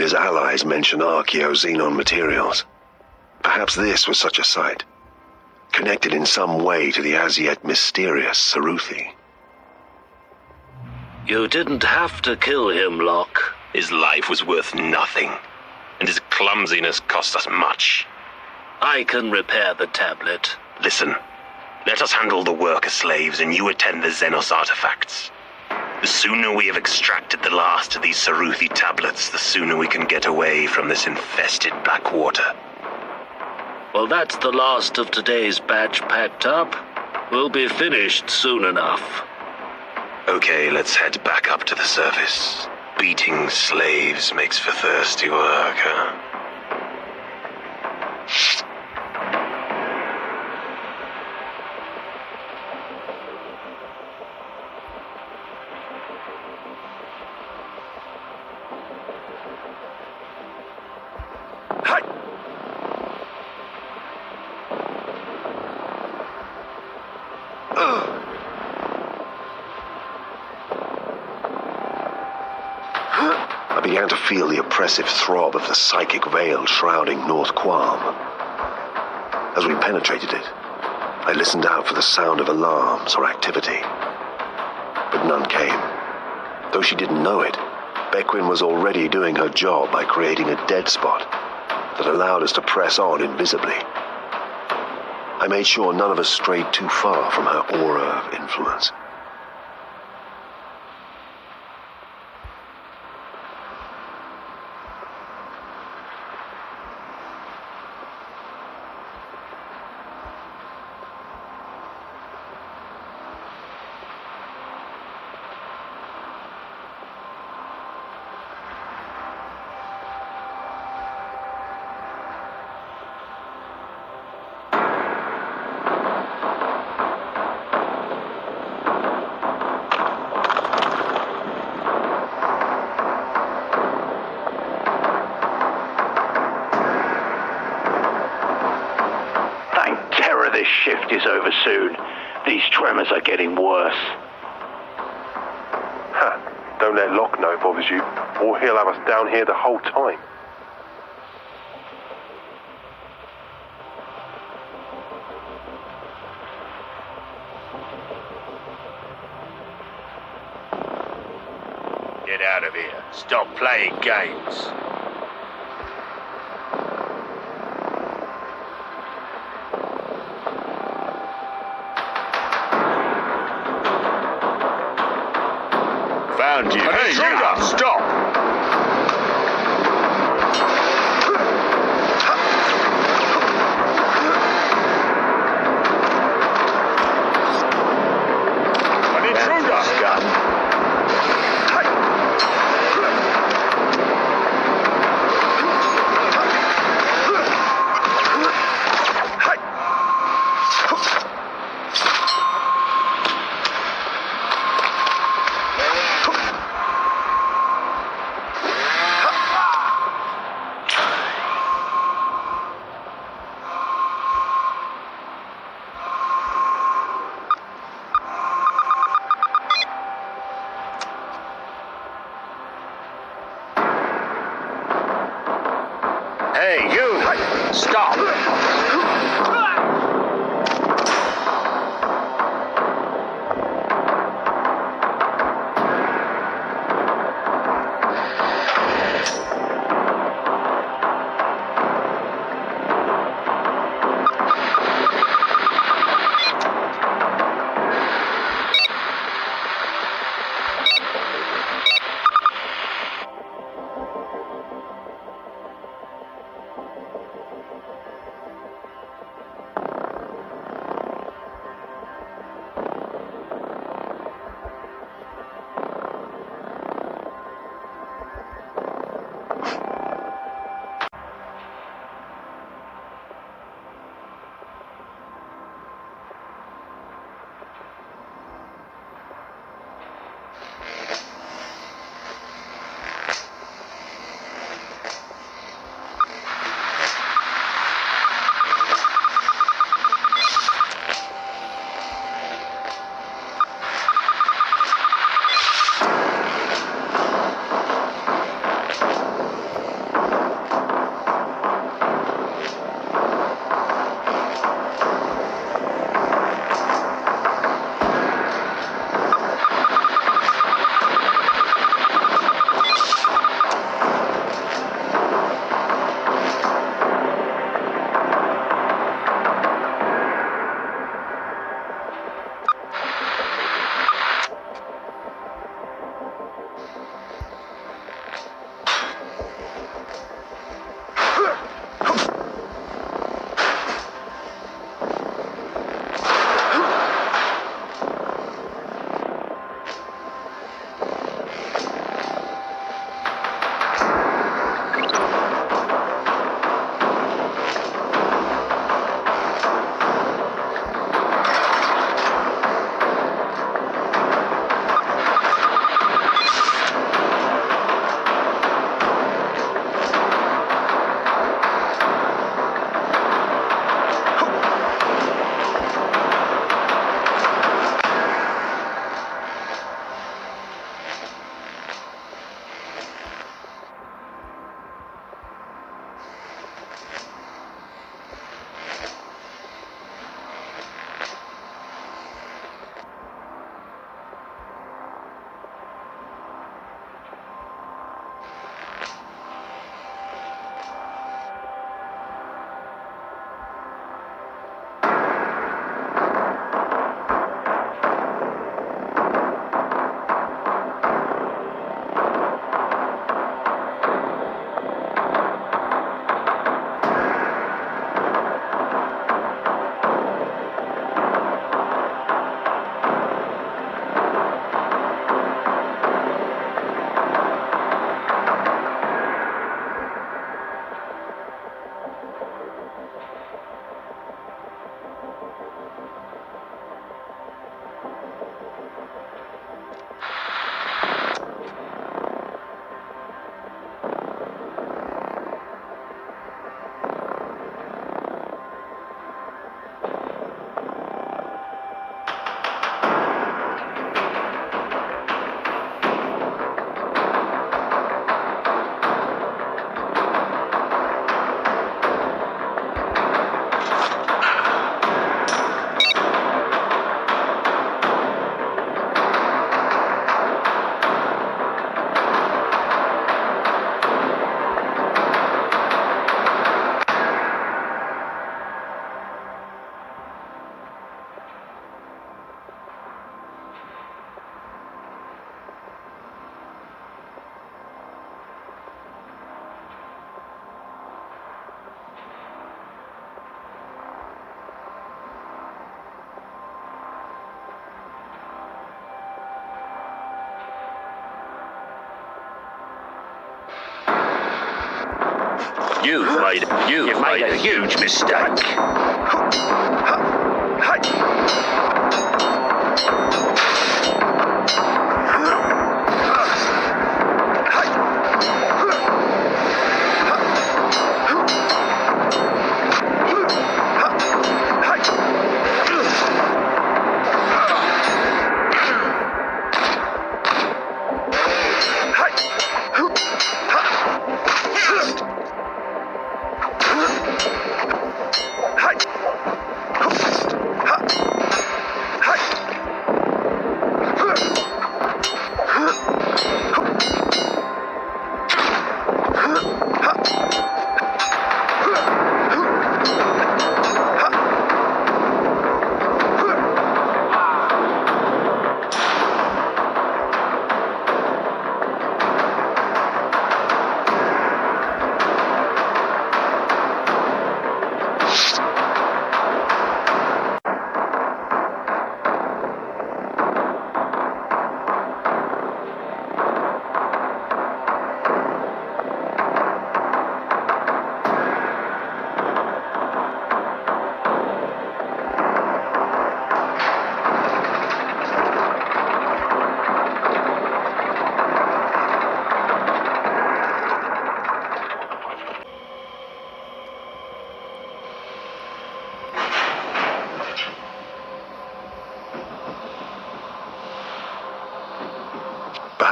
Inquisitor's allies mention archaeo-xenon materials. Perhaps this was such a site, connected in some way to the as-yet mysterious Saruthi. You didn't have to kill him, Locke. His life was worth nothing, and his clumsiness cost us much. I can repair the tablet. Listen, let us handle the worker slaves and you attend the Xenos artifacts. The sooner we have extracted the last of these Saruthi tablets, the sooner we can get away from this infested Blackwater. Well, that's the last of today's batch packed up. We'll be finished soon enough. Okay, let's head back up to the surface. Beating slaves makes for thirsty work, huh? I began to feel the oppressive throb of the psychic veil shrouding North Quam. As we penetrated it, I listened out for the sound of alarms or activity. But none came. Though she didn't know it, Bequin was already doing her job by creating a dead spot that allowed us to press on invisibly. I made sure none of us strayed too far from her aura of influence. This shift is over soon. These tremors are getting worse. Ha! Don't let Locke know it bothers you, or he'll have us down here the whole time. Get out of here. Stop playing games. Found you. Hey, you! Stop! An intruder! Scum! Hey, you! Stop! You've made a huge mistake.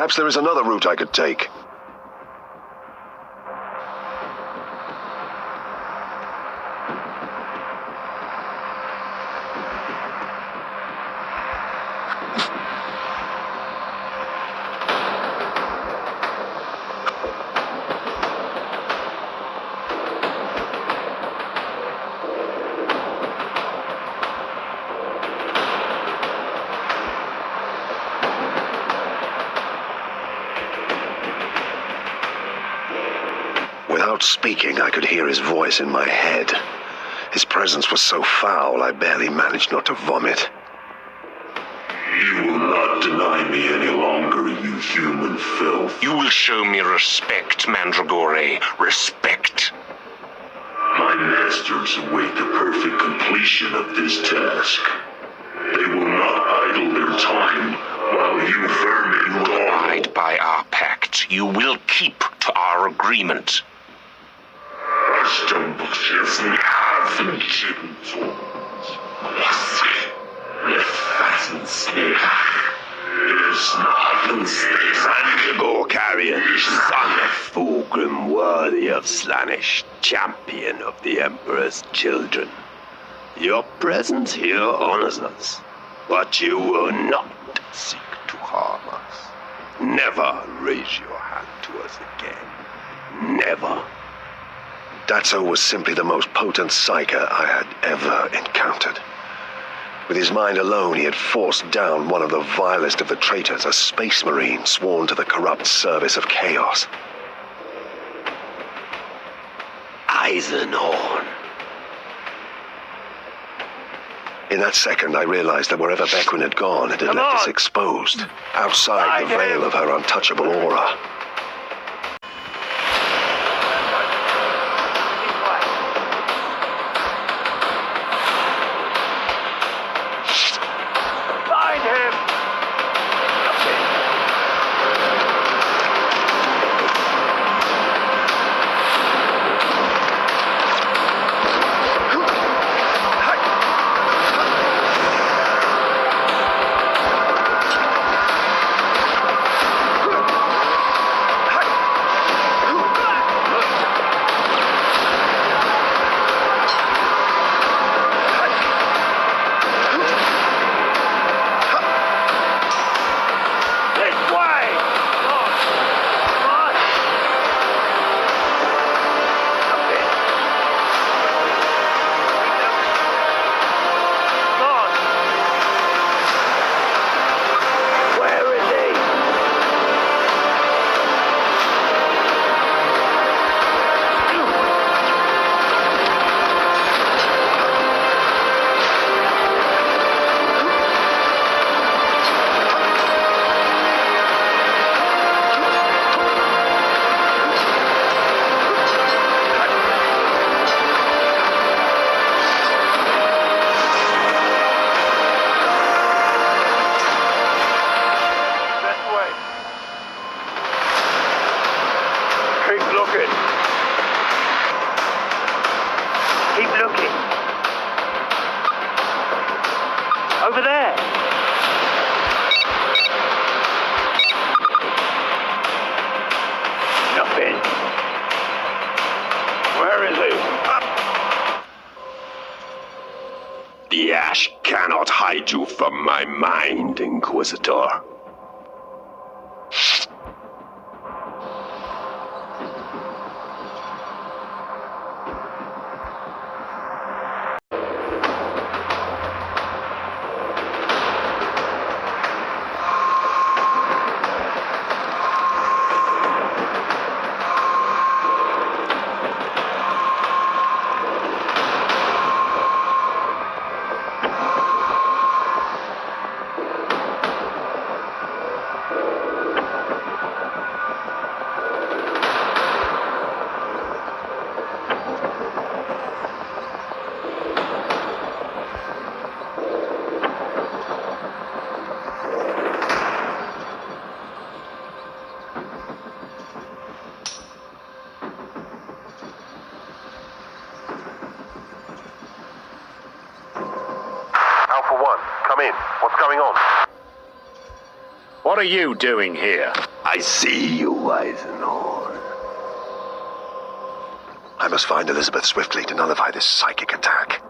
Perhaps there is another route I could take. Without speaking, I could hear his voice in my head. His presence was so foul, I barely managed not to vomit. You will not deny me any longer, you human filth. You will show me respect, Mandragore. Respect. My masters await the perfect completion of this task. They will not idle their time while you vermin Abide by our pact. You will keep to our agreement. Mandragore carrion, son of Fulgrim, worthy of Slaanesh, champion of the Emperor's children. Your presence here honors us, but you will not seek to harm us. Never raise your hand to us again. Never. Datso was simply the most potent psyker I had ever encountered. With his mind alone, he had forced down one of the vilest of the traitors, a space marine sworn to the corrupt service of chaos. Eisenhorn. In that second, I realized that wherever Bequin had gone, it had left us exposed, outside the veil of her untouchable aura. over there? Nothing. Where is he? The ash cannot hide you from my mind, Inquisitor. Alpha 1, come in. What's going on? What are you doing here? I see you, Eisenhorn. I must find Elizabeth swiftly to nullify this psychic attack.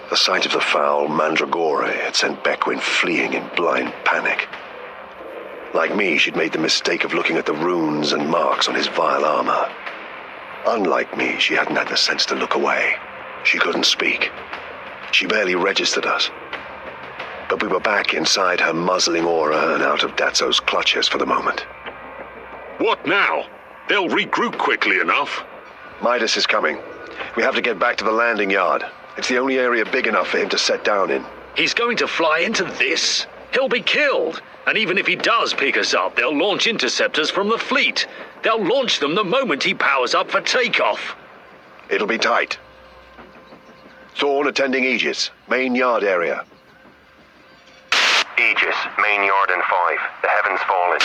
The sight of the foul mandragora had sent Beckwin fleeing in blind panic. Like me, she'd made the mistake of looking at the runes and marks on his vile armor. Unlike me, she hadn't had the sense to look away. She couldn't speak. She barely registered us. But we were back inside her muzzling aura and out of Datso's clutches for the moment. What now? They'll regroup quickly enough. Midas is coming. We have to get back to the landing yard. It's the only area big enough for him to set down in. He's going to fly into this? He'll be killed. And even if he does pick us up, they'll launch interceptors from the fleet. They'll launch them the moment he powers up for takeoff. It'll be tight. Thorn attending Aegis, main yard area. Aegis, main yard and 5. The heavens fallen.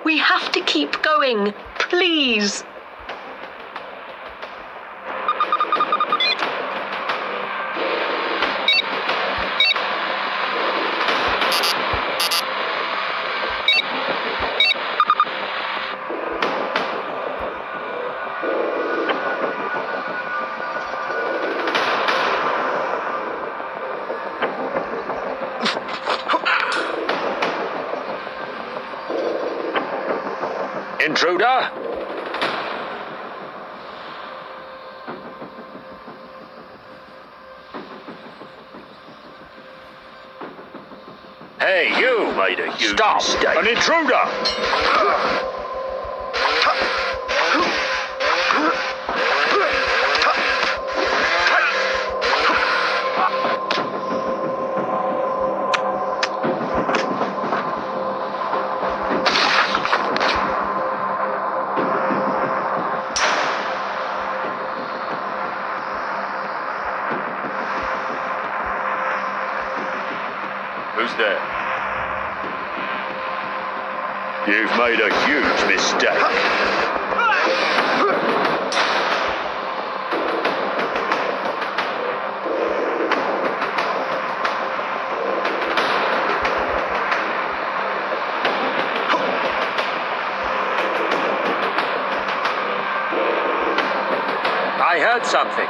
We have to keep going, please. Intruder? Hey, you made a huge mistake. An intruder! Who's there? You've made a huge mistake. I heard something.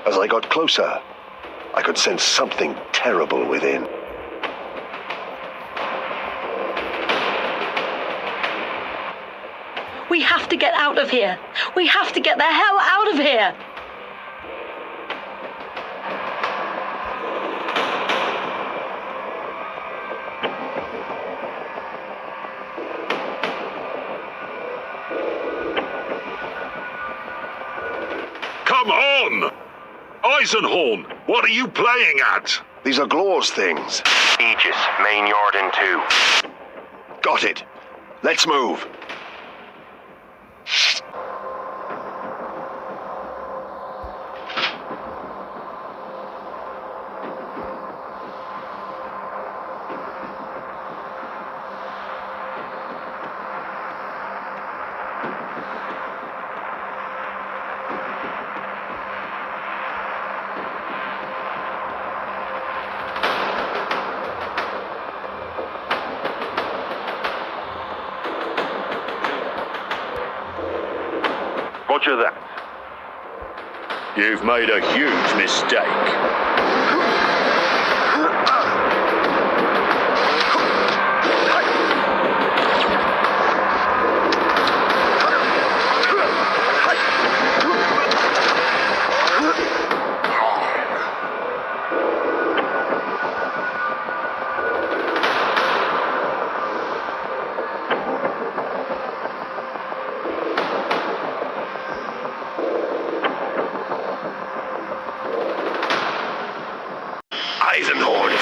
As I got closer, I could sense something terrible within. We have to get out of here. We have to get the hell out of here. Come on! Eisenhorn, what are you playing at? These are Glor's things. Aegis, main yard in 2. Got it. Let's move. Roger that. You've made a huge mistake. Eisenhorn.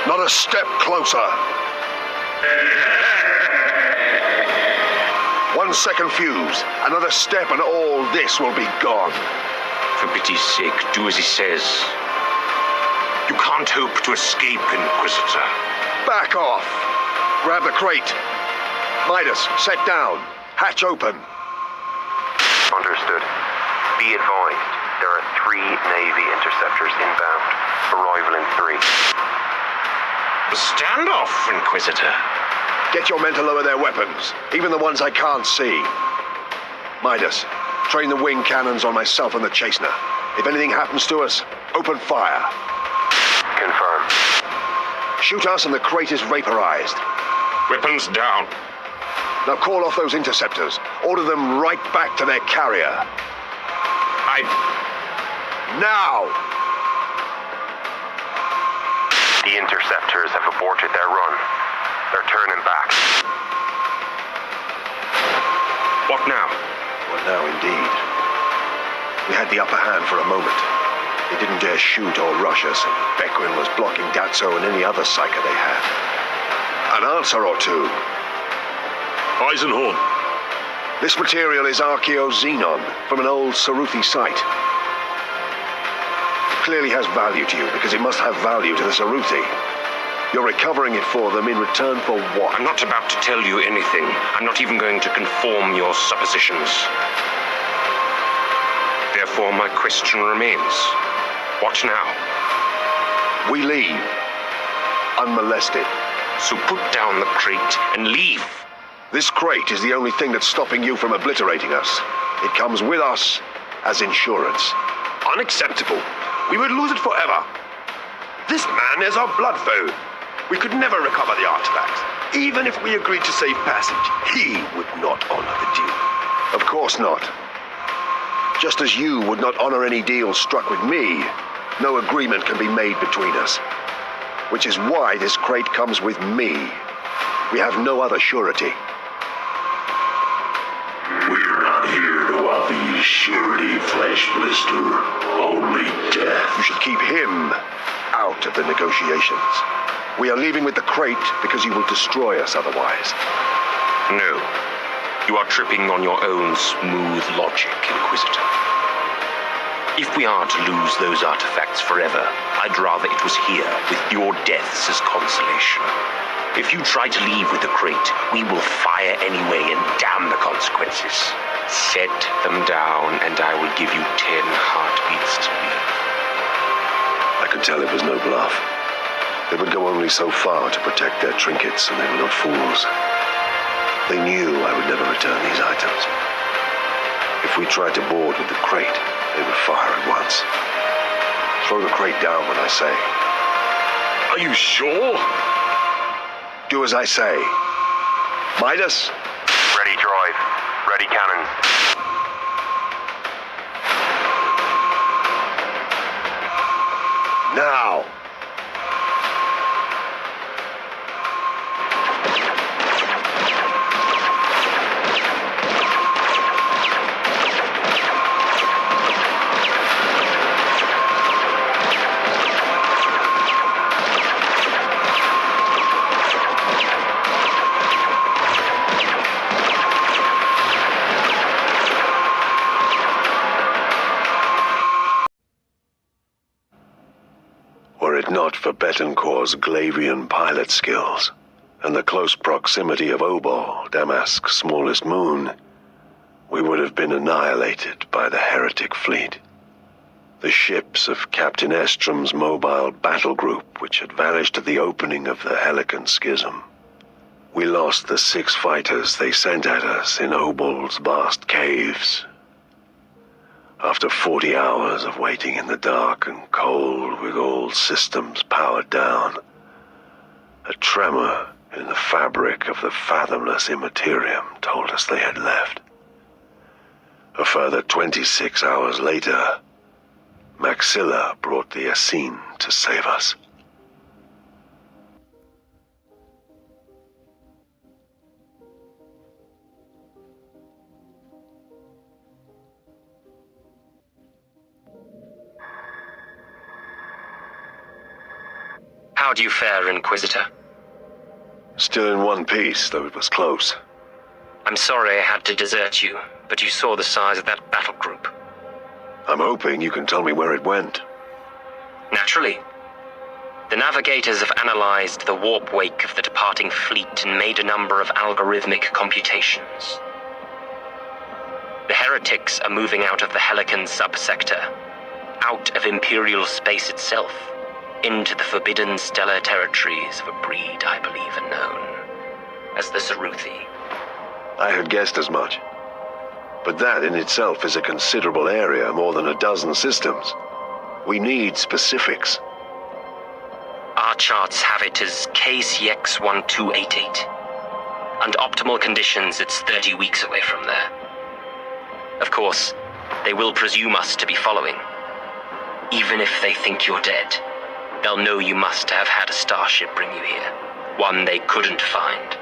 Not a step closer. 1 second fuse. Another step and all this will be gone. For pity's sake, do as he says. You can't hope to escape, Inquisitor. Back off. Grab the crate. Midas, set down. Hatch open. Understood. Be advised, there are 3 Navy interceptors inbound. Arrival in 3. A standoff, Inquisitor. Get your men to lower their weapons, even the ones I can't see. Midas, train the wing cannons on myself and the Chasener. If anything happens to us, open fire. Confirmed. Shoot us and the crate is vaporized. Weapons down. Now call off those interceptors. Order them right back to their carrier. Now! The interceptors have aborted their run. They're turning back. What now? What now, indeed? We had the upper hand for a moment. They didn't dare shoot or rush us, and Beckwin was blocking Datso and any other psyker they had. An answer or two. Eisenhorn. This material is Archaeo-Xenon from an old Saruthi site. It clearly has value to you because it must have value to the Saruthi. You're recovering it for them in return for what? I'm not about to tell you anything. I'm not even going to conform your suppositions. Therefore, my question remains. What now? We leave. Unmolested. So put down the crate and leave. This crate is the only thing that's stopping you from obliterating us. It comes with us as insurance. Unacceptable. We would lose it forever. This man is our blood foe. We could never recover the artifacts. Even if we agreed to save passage, he would not honor the deal. Of course not. Just as you would not honor any deal struck with me, no agreement can be made between us. Which is why this crate comes with me. We have no other surety. We're not here to offer you surety, Flesh Blister. Only death. You should keep him out of the negotiations. We are leaving with the crate because you will destroy us otherwise. No. You are tripping on your own smooth logic, Inquisitor. If we are to lose those artifacts forever, I'd rather it was here, with your deaths as consolation. If you try to leave with the crate, we will fire anyway and damn the consequences. Set them down, and I will give you 10 heartbeats to leave. I could tell it was no bluff. They would go only so far to protect their trinkets, and they were not fools. They knew I would never return these items. If we tried to board with the crate, they would fire at once. Throw the crate down when I say. Are you sure? Do as I say. Midas? Ready droid. Ready cannons. Now! Were it not for Betancourt's Glavian pilot skills, and the close proximity of Obol, Damask's smallest moon, we would have been annihilated by the heretic fleet. The ships of Captain Estrom's mobile battle group, which had vanished at the opening of the Helican Schism. We lost the 6 fighters they sent at us in Obol's vast caves. After 40 hours of waiting in the dark and cold with all systems powered down, a tremor in the fabric of the fathomless Imperium told us they had left. A further 26 hours later, Maxilla brought the Essene to save us. How do you fare, Inquisitor? Still in one piece, though it was close. I'm sorry I had to desert you, but you saw the size of that battle group. I'm hoping you can tell me where it went. Naturally. The navigators have analyzed the warp wake of the departing fleet and made a number of algorithmic computations. The heretics are moving out of the Helican subsector, out of Imperial space itself, into the forbidden stellar territories of a breed I believe are known as the Saruthi. I had guessed as much. But that in itself is a considerable area, more than a dozen systems. We need specifics. Our charts have it as KCX-1288. Under optimal conditions, it's 30 weeks away from there. Of course, they will presume us to be following. Even if they think you're dead, they'll know you must have had a starship bring you here. One they couldn't find.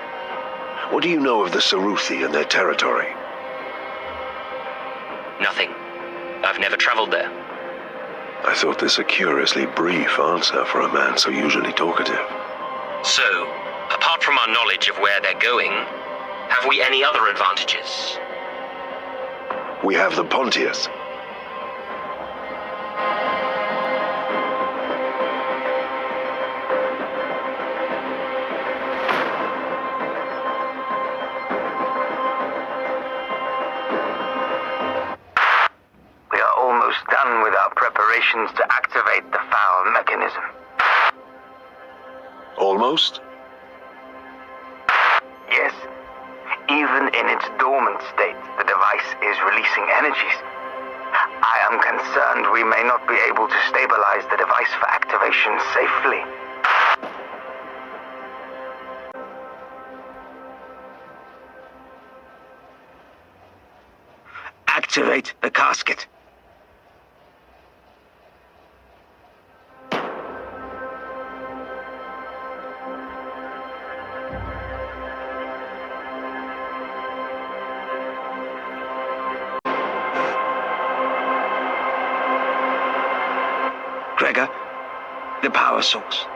What do you know of the Saruthi and their territory? Nothing. I've never traveled there. I thought this a curiously brief answer for a man so usually talkative. So, apart from our knowledge of where they're going, have we any other advantages? We have the Pontius. We are almost done with our preparations to activate the foul mechanism. Almost? Yes. Even in its dormant state, the device is releasing energies. I am concerned we may not be able to stabilize the device for activation safely. Activate the casket. Gregor, the power source.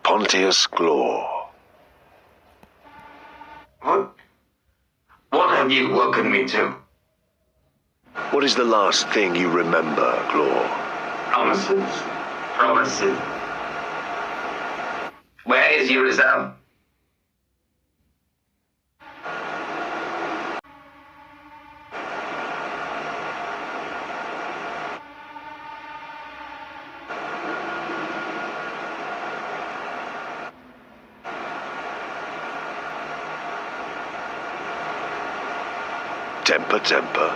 Pontius Glor. What have you woken me to? What is the last thing you remember, Glor? Promises. Promises. Where is your reserve? Temper.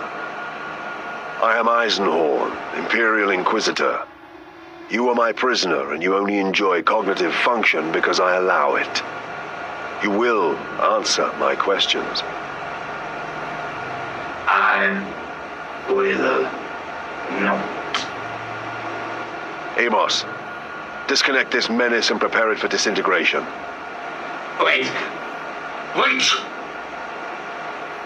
I am Eisenhorn, Imperial Inquisitor. You are my prisoner, and you only enjoy cognitive function because I allow it. You will answer my questions. I will not. Amos, disconnect this menace and prepare it for disintegration. Wait.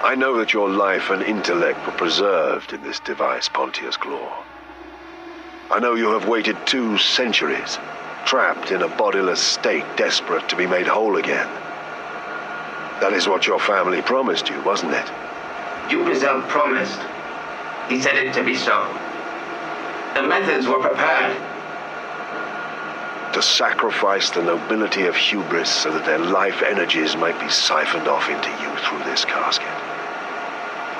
I know that your life and intellect were preserved in this device, Pontius Glor. I know you have waited 2 centuries, trapped in a bodiless state, desperate to be made whole again. That is what your family promised you, wasn't it? Jupiter promised. He said it to be so. The methods were prepared. To sacrifice the nobility of hubris so that their life energies might be siphoned off into you through this casket.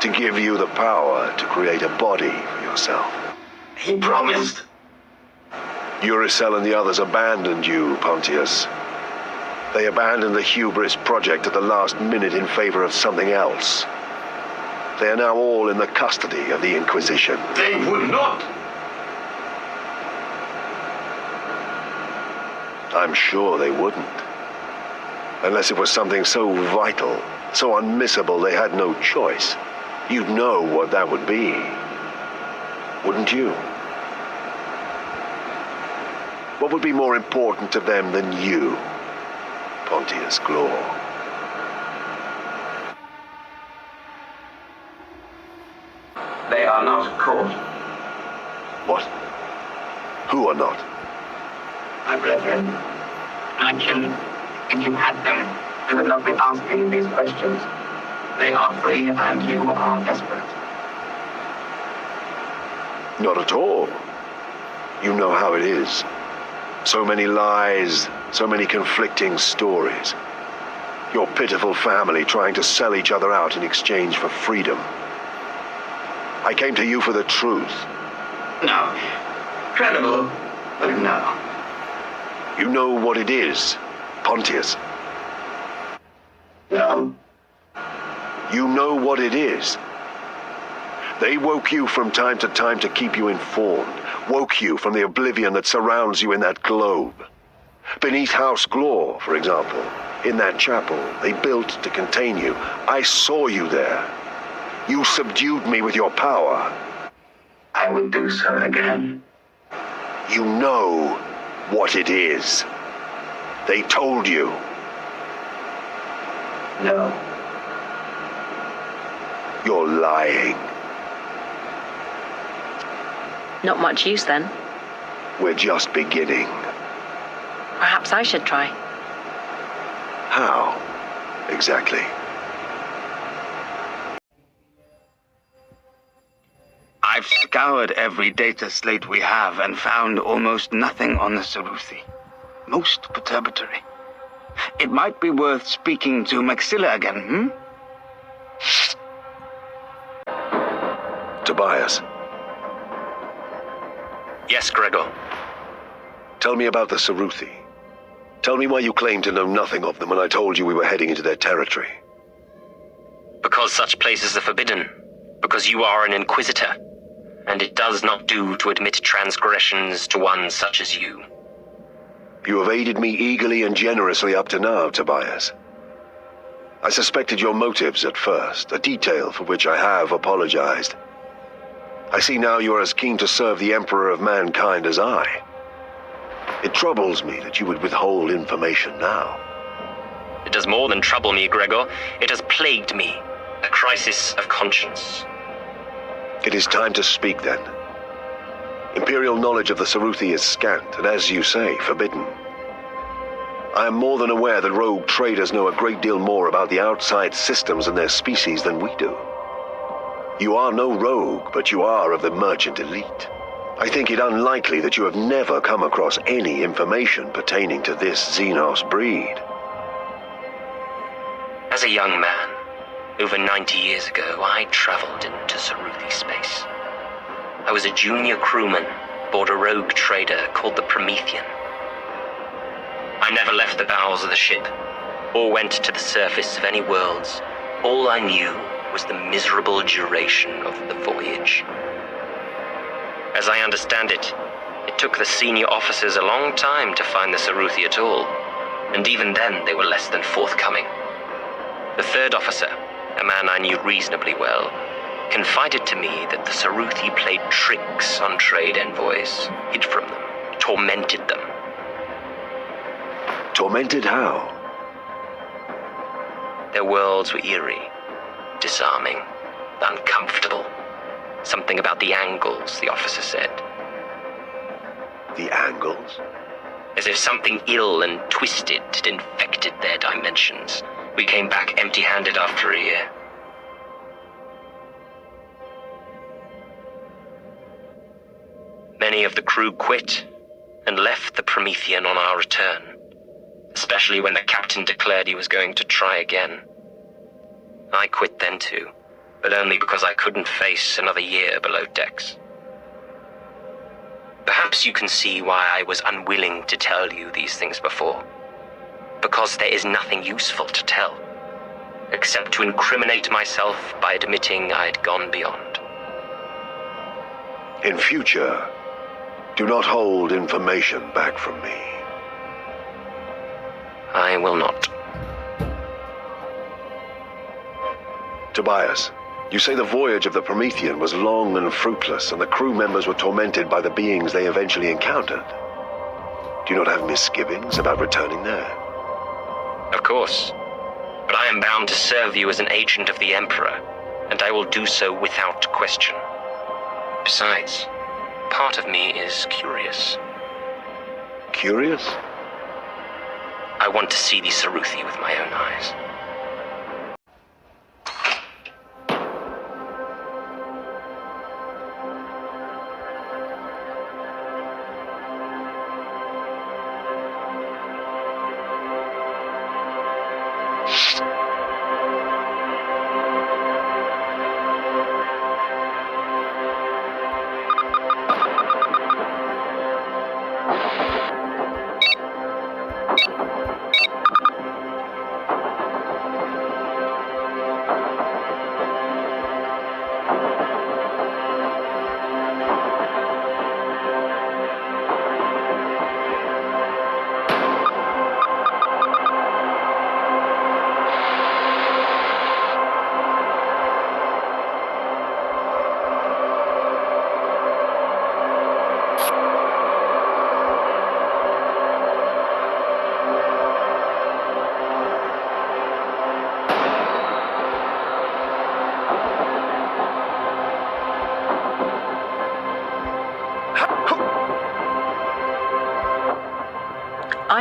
To give you the power to create a body for yourself. He promised. Uricel and the others abandoned you, Pontius. They abandoned the hubris project at the last minute in favor of something else. They are now all in the custody of the Inquisition. They would not. I'm sure they wouldn't. Unless it was something so vital, so unmissable they had no choice. You'd know what that would be, wouldn't you? What would be more important to them than you, Pontius Glor? They are not caught. What? Who are not? My brethren, my children, if you had them, you would not be asking these questions. They are free and you are desperate. Not at all. You know how it is. So many lies, so many conflicting stories. Your pitiful family trying to sell each other out in exchange for freedom. I came to you for the truth. No. Credible, but no. You know what it is, Pontius. No. You know what it is. They woke you from time to keep you informed, woke you from the oblivion that surrounds you in that globe. Beneath House Glor, for example, in that chapel they built to contain you. I saw you there. You subdued me with your power. I will do so again. You know what it is. They told you. No. You're lying. Not much use then. We're just beginning. Perhaps I should try. How? Exactly. I've scoured every data slate we have and found almost nothing on the Saruthi. Most perturbatory. It might be worth speaking to Maxilla again, Tobias. Yes, Gregor. Tell me about the Saruthi. Tell me why you claimed to know nothing of them when I told you we were heading into their territory. Because such places are forbidden. Because you are an Inquisitor. And it does not do to admit transgressions to one such as you. You have aided me eagerly and generously up to now, Tobias. I suspected your motives at first, a detail for which I have apologized. I see now you are as keen to serve the Emperor of Mankind as I. It troubles me that you would withhold information now. It does more than trouble me, Gregor. It has plagued me. A crisis of conscience. It is time to speak, then. Imperial knowledge of the Saruthi is scant, and as you say, forbidden. I am more than aware that rogue traders know a great deal more about the outside systems and their species than we do. You are no rogue, but you are of the merchant elite. I think it unlikely that you have never come across any information pertaining to this Xenos breed. As a young man, over 90 years ago, I traveled into Saruthi space. I was a junior crewman aboard a rogue trader called the Promethean. I never left the bowels of the ship, or went to the surface of any worlds. All I knew was the miserable duration of the voyage. As I understand it, it took the senior officers a long time to find the Saruthi at all, and even then they were less than forthcoming. The third officer, a man I knew reasonably well, confided to me that the Saruthi played tricks on trade envoys, hid from them, tormented them. Tormented how? Their worlds were eerie, disarming, uncomfortable. Something about the angles, the officer said. The angles? As if something ill and twisted had infected their dimensions. We came back empty-handed after a year. Many of the crew quit and left the Promethean on our return, especially when the captain declared he was going to try again. I quit then too, but only because I couldn't face another year below decks. Perhaps you can see why I was unwilling to tell you these things before. Because there is nothing useful to tell, except to incriminate myself by admitting I'd gone beyond. In future, do not hold information back from me. I will not. Tobias, you say the voyage of the Promethean was long and fruitless, and the crew members were tormented by the beings they eventually encountered. Do you not have misgivings about returning there? Of course. But I am bound to serve you as an agent of the Emperor, and I will do so without question. Besides, part of me is curious. Curious? I want to see the Saruthi with my own eyes.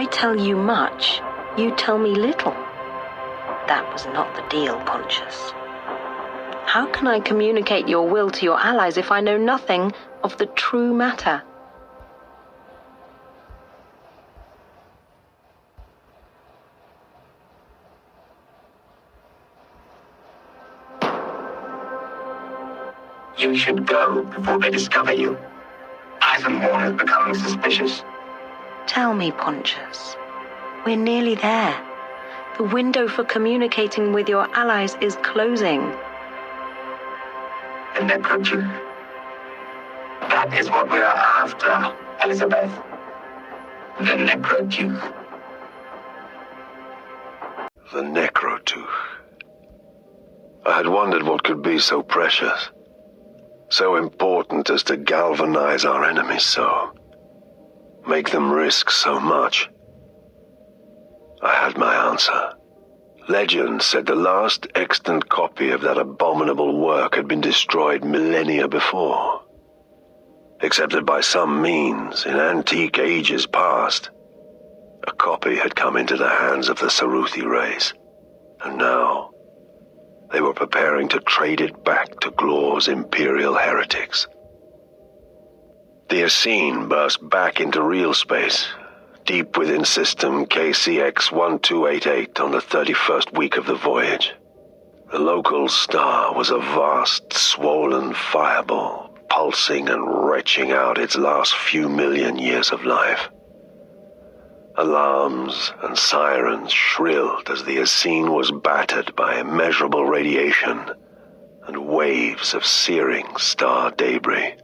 I tell you much, you tell me little. That was not the deal, Pontius. How can I communicate your will to your allies if I know nothing of the true matter? You should go before they discover you. Eisenhorn is becoming suspicious. Tell me, Pontius. We're nearly there. The window for communicating with your allies is closing. The necrotooth. That is what we are after, Elizabeth. The necrotooth. The necrotooth. I had wondered what could be so precious, so important as to galvanize our enemies so, make them risk so much. I had my answer. Legend said the last extant copy of that abominable work had been destroyed millennia before. Except that by some means, in antique ages past, a copy had come into the hands of the Saruthi race, and now they were preparing to trade it back to Glor's Imperial heretics. The Essene burst back into real space, deep within system KCX-1288 on the 31st week of the voyage. The local star was a vast, swollen fireball, pulsing and retching out its last few million years of life. Alarms and sirens shrilled as the Essene was battered by immeasurable radiation and waves of searing star debris.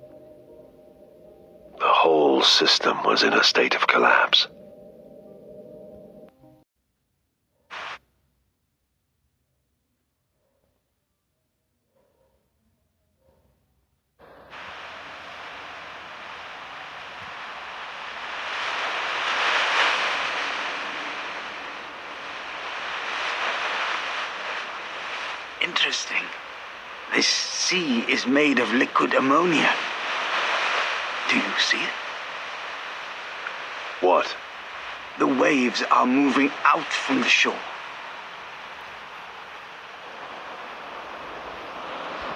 The whole system was in a state of collapse. Interesting. This sea is made of liquid ammonia. Do you see it? What? The waves are moving out from the shore.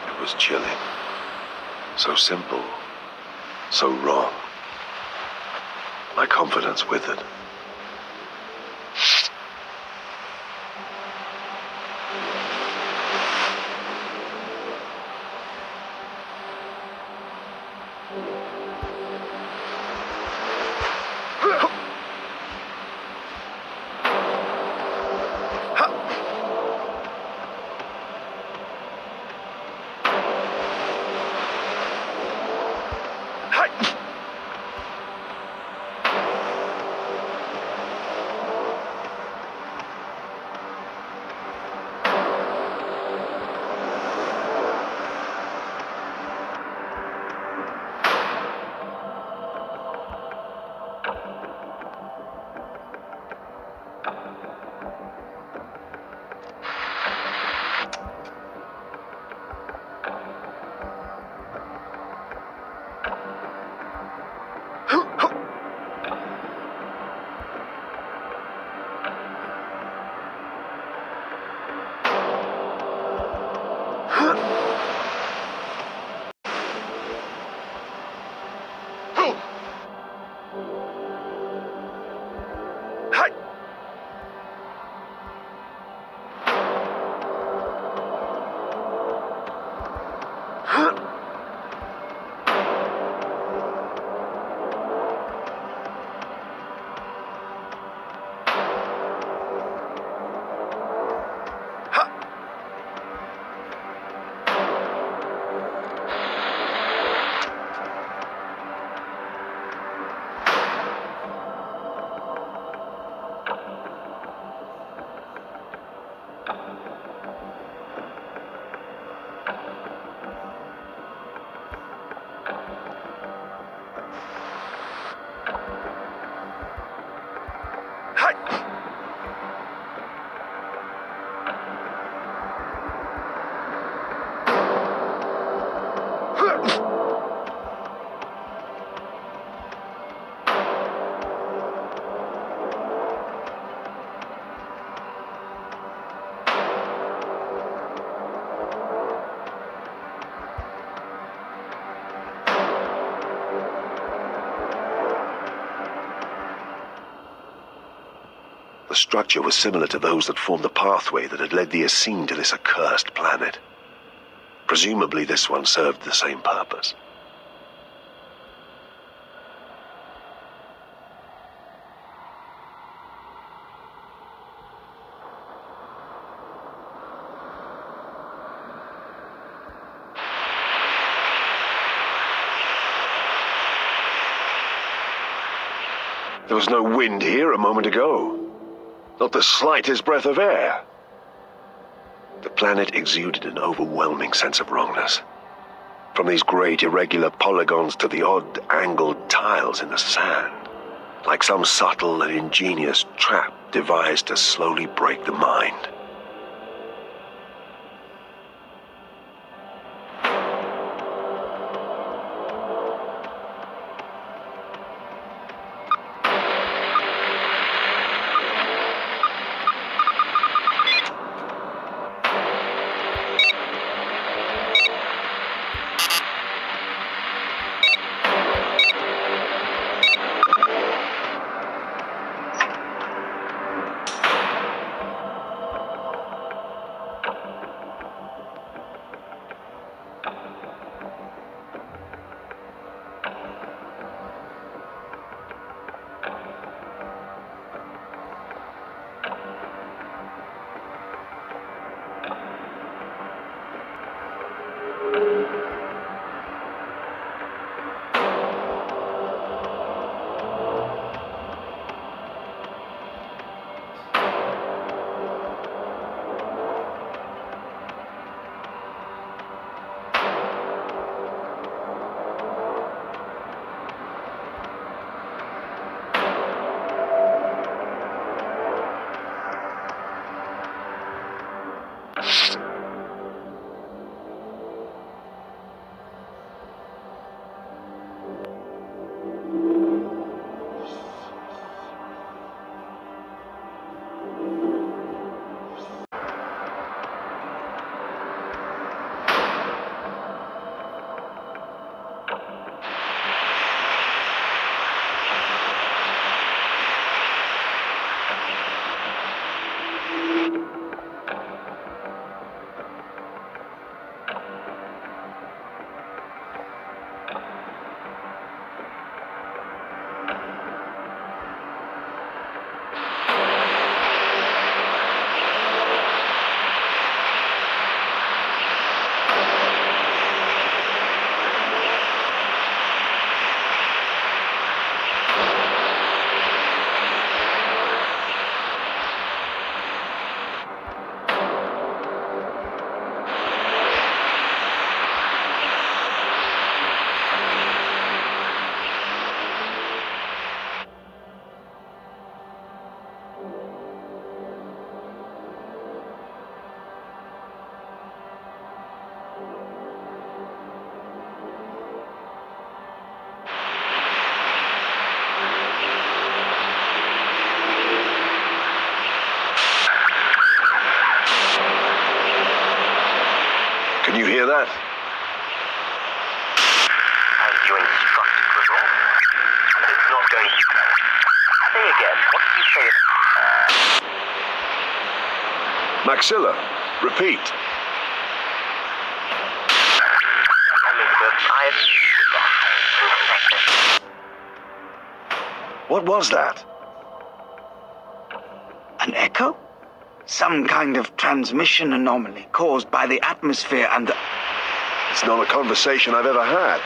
It was chilling. So simple. So wrong. My confidence with it. The structure was similar to those that formed the pathway that had led the Essene to this accursed planet. Presumably this one served the same purpose. There was no wind here a moment ago. Not the slightest breath of air. The planet exuded an overwhelming sense of wrongness. From these great irregular polygons to the odd angled tiles in the sand. Like some subtle and ingenious trap devised to slowly break the mind. Can you hear that? As you instructed, Gregor. It's not going to... Say again, what did you say? Maxilla, repeat. What was that? An echo? Some kind of transmission anomaly caused by the atmosphere and the... It's not a conversation I've ever had.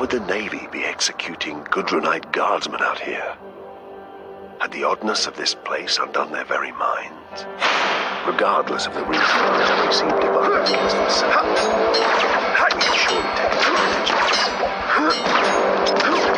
would the Navy be executing Gudrunite guardsmen out here? Had the oddness of this place undone their very minds? Regardless of the reason they seem divided against themselves, they surely take advantage of this.